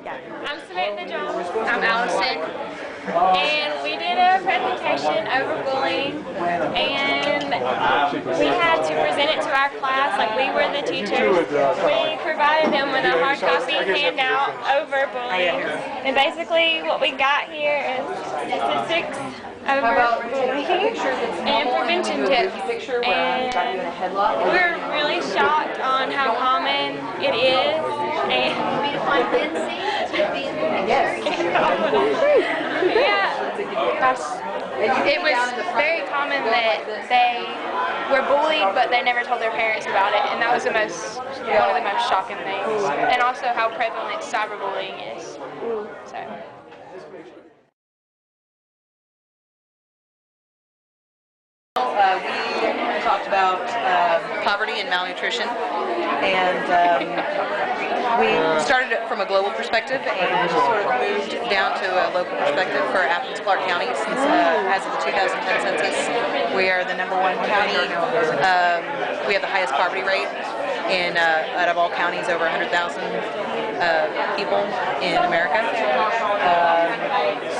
I'm Samantha Jones. I'm Allison. And we did a presentation over bullying, and we had to present it to our class like we were the teachers. We provided them with a hard copy handout over bullying. And basically what we got here is statistics over bullying and prevention tips. And we're really shocked on how common it is. It was very common that they were bullied, but they never told their parents about it, and that was one of the most shocking things. And also how prevalent cyberbullying is. So. We talked about poverty and malnutrition, and we started it from a global perspective and sort of moved down to a local perspective for Athens-Clarke County. Since as of the 2010 census, we are the #1 county. We have the highest poverty rate out of all counties, over 100,000 people in America.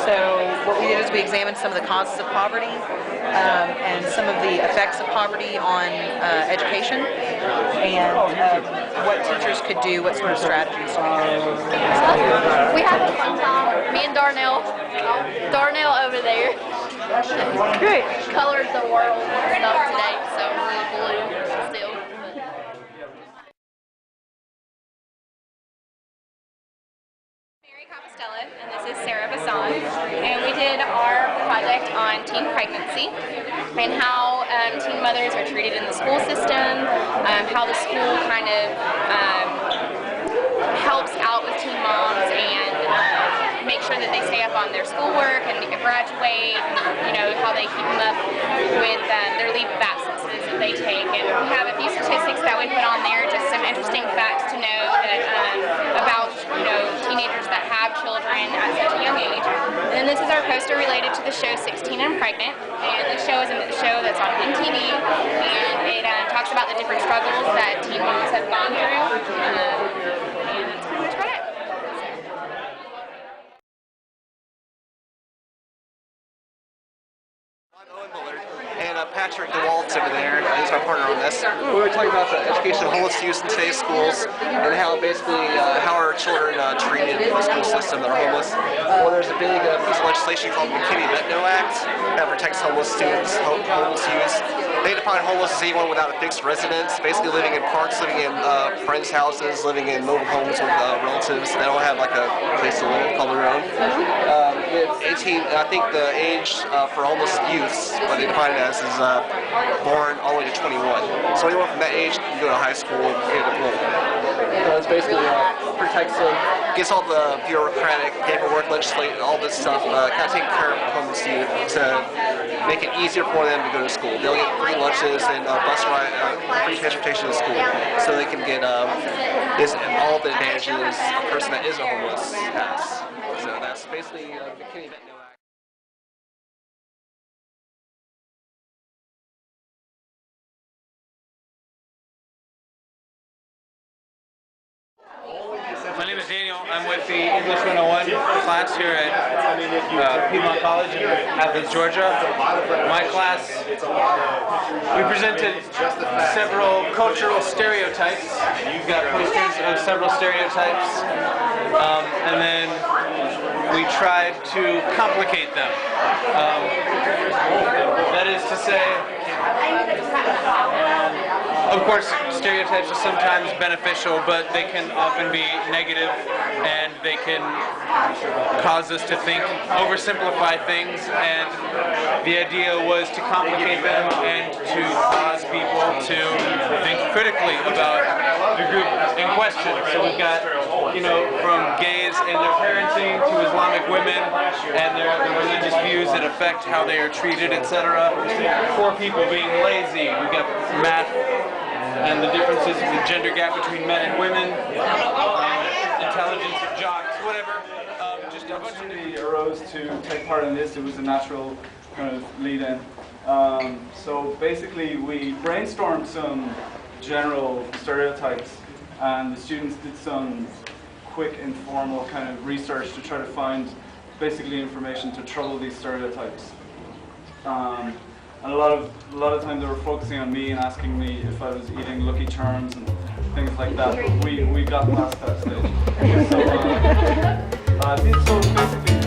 So what we did is we examined some of the causes of poverty and some of the effects of poverty on education, and what teachers could do, what sort of strategies. We had a fun time. Me and Darnell over there. Great. Colored the world stuff today, so we're blue still. And this is Sarah Bassan, and we did our project on teen pregnancy and how teen mothers are treated in the school system, how the school kind of helps out with teen moms and make sure that they stay up on their schoolwork and graduate, and, how they keep them up with their leave of absences that they take. And we have a few statistics that we put on there, just some interesting facts to know that, about teenagers that have children at such a young age. And then this is our poster related to the show 16 and Pregnant, and this show is a show that's on MTV, and it talks about the different struggles that teen moms have gone through, and that's pretty much about it. And Patrick DeWalt's over there. He's my partner on this. We were talking about the education of homeless youth in today's schools and how basically how are children treated in the school system that are homeless. Well, there's a big piece of legislation called the McKinney-Ventnor Act that protects homeless students, homeless youth. They define homeless as anyone without a fixed residence, basically living in parks, living in friends' houses, living in mobile homes with relatives. They don't have like a place to live called their own. 18, I think the age for homeless youths, what they define it as, is born all the way to 21. So anyone from that age can go to high school and get a diploma. So it's basically protects them, gets all the bureaucratic paperwork, legislation, all this stuff, kind of taking care of homeless youth to make it easier for them to go to school. They'll get free lunches and bus ride, free transportation to school, so they can get all the advantages a person that isn't homeless has. So that's basically the McKinney-Ventnor Act. My name is Daniel. I'm with the English 101 class here at Piedmont College in Athens, Georgia. My class, we presented several cultural stereotypes. You've got posters of several stereotypes, and then we tried to complicate them. That is to say, of course, stereotypes are sometimes beneficial, but they can often be negative, and they can cause us to think, oversimplify things, and the idea was to complicate them and to cause people to think critically about the group in question. So we've got, from gays and their parenting to Islamic women and the religious views that affect how they are treated, etc. Poor people being lazy. We've got math and the differences in the gender gap between men and women, intelligence of jocks, whatever. Just a bunch of opportunity arose to take part in this. It was a natural kind of lead-in. So basically, we brainstormed some general stereotypes, and the students did some quick, informal kind of research to try to find basically information to trouble these stereotypes. And a lot of times they were focusing on me and asking me if I was eating Lucky Charms and things like that. But we got past that stage. So basically.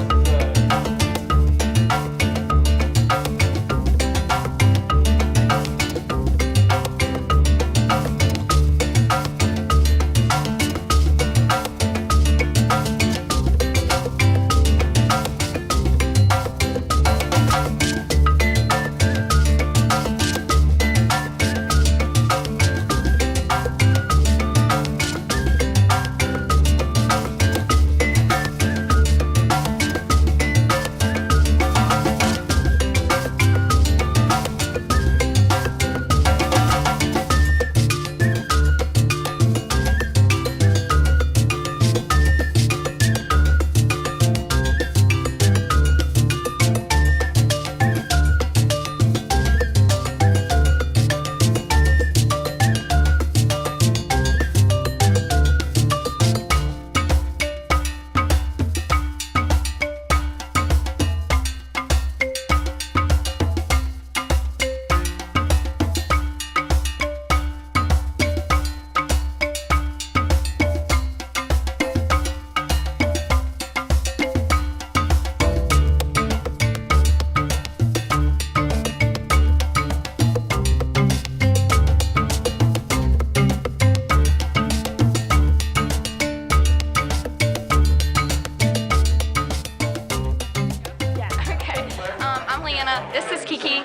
This is Kiki.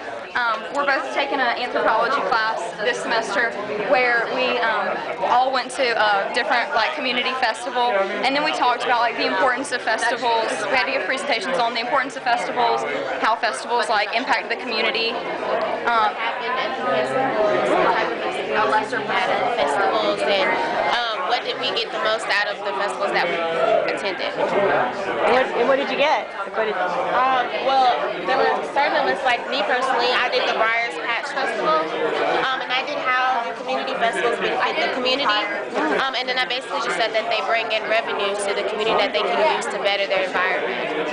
We're both taking an anthropology class this semester where we all went to a different community festival, and then we talked about the importance of festivals. We had to give presentations on the importance of festivals, how festivals impact the community. Lesser festivals, and what did we get the most out of the festivals that we attended? And what did you get? Well, there were certain of us, me personally, I did the Briar's Patch Festival, and I did how community festivals benefit the community, and then I basically just said that they bring in revenue to the community that they can use to better their environment.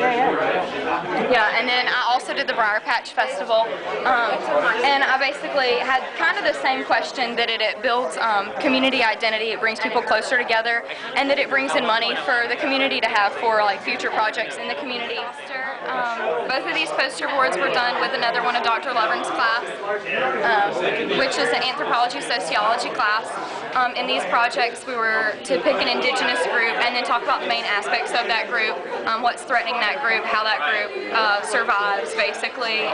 Yeah, and then I also did the Briar Patch Festival, and I basically had kind of the same question, that it builds community identity, it brings people closer together, and that it brings in money for the community to have for future projects in the community. Both of these poster boards were done with another one of Dr. Lovren's class, which is an anthropology sociology class. In these projects we were to pick an indigenous group and then talk about the main aspects of that group, what's threatening that group, how that group survives basically,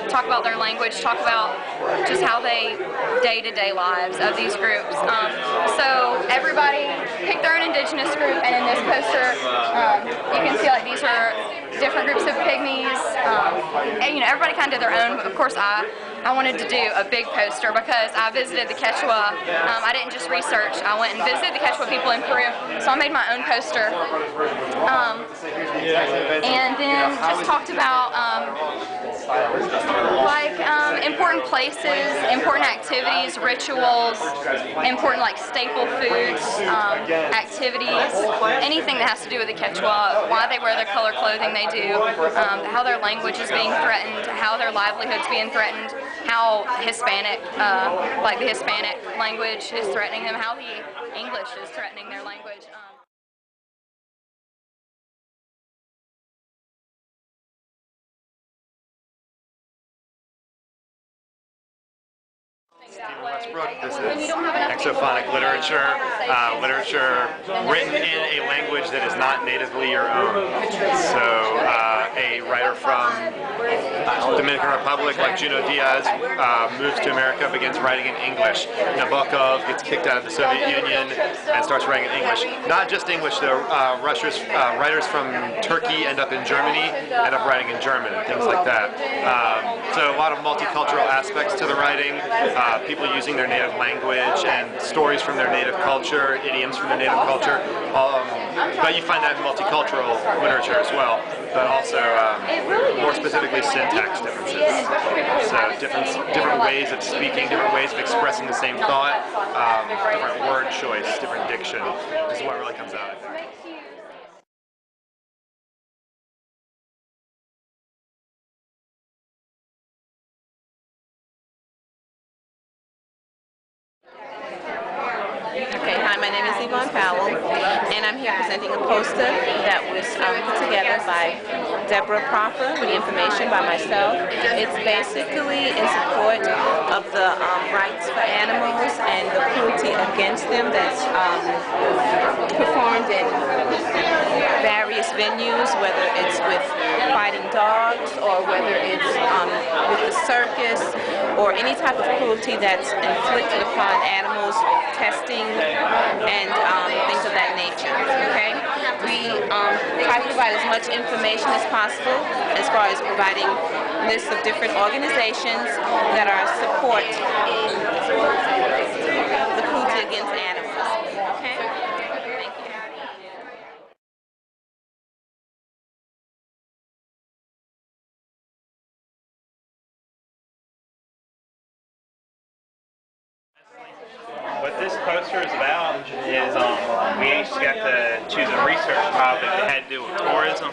talk about their language, talk about just how they day-to-day lives of these groups. So everybody picked their own indigenous group, and in this poster you can see these are different groups of pygmies, and everybody kind of did their own. Of course I wanted to do a big poster because I visited the Quechua. I didn't just research, I went and visited the Quechua people in Peru, so I made my own poster. And then just talked about important places, important activities, rituals, important staple foods, activities, anything that has to do with the Quechua, why they wear the color clothing they do, how their language is being threatened, how their livelihood's being threatened, how Hispanic, the Hispanic language is threatening them, how the English is threatening their language. This is exophonic literature, literature written in a language that is not natively your own. So a writer from Dominican Republic like Junot Diaz moves to America, begins writing in English. Nabokov gets kicked out of the Soviet Union and starts writing in English. Not just English though, writers from Turkey end up in Germany, end up writing in German and things like that. So a lot of multicultural aspects to the writing. people using their native language and stories from their native culture, idioms from their native culture. But you find that in multicultural literature as well, but also more specifically syntax differences. So different ways of speaking, different ways of expressing the same thought, different word choice, different diction is what really comes out, I think. Okay, hi, my name is Yvonne Powell, and I'm here presenting a poster that was put together by Deborah Proffer with information by myself. It's basically in support of the rights for animals and the cruelty against them that's performed in various venues, whether it's with fighting dogs or whether it's with the circus or any type of cruelty that's inflicted upon animals, testing, and things of that nature. Okay, we try to provide as much information as possible as far as providing lists of different organizations that are support the cruelty against animals. Okay, thank you. What this poster is about is we each got to choose a research topic that had to do with tourism.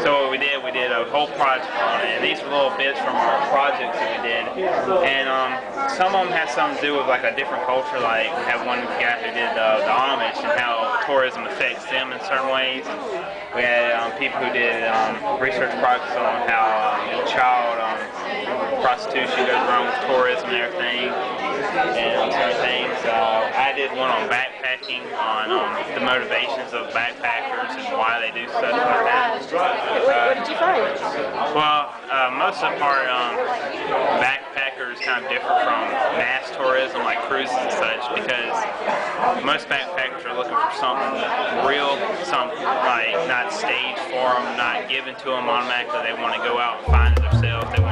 So what we did a whole project on it. And these were little bits from our projects that we did. And some of them had something to do with like a different culture. Like we had one guy who did the Amish and how tourism affects them in certain ways. We had people who did research projects on how child prostitution goes wrong with tourism and everything. And certain things. I did one on backpacking, on the motivations of backpackers and why they do stuff like that. What did you find? Well, most of the part, backpackers kind of differ from mass tourism like cruises and such, because most backpackers are looking for something real, something like not staged for them, not given to them automatically. They want to go out and find it themselves. They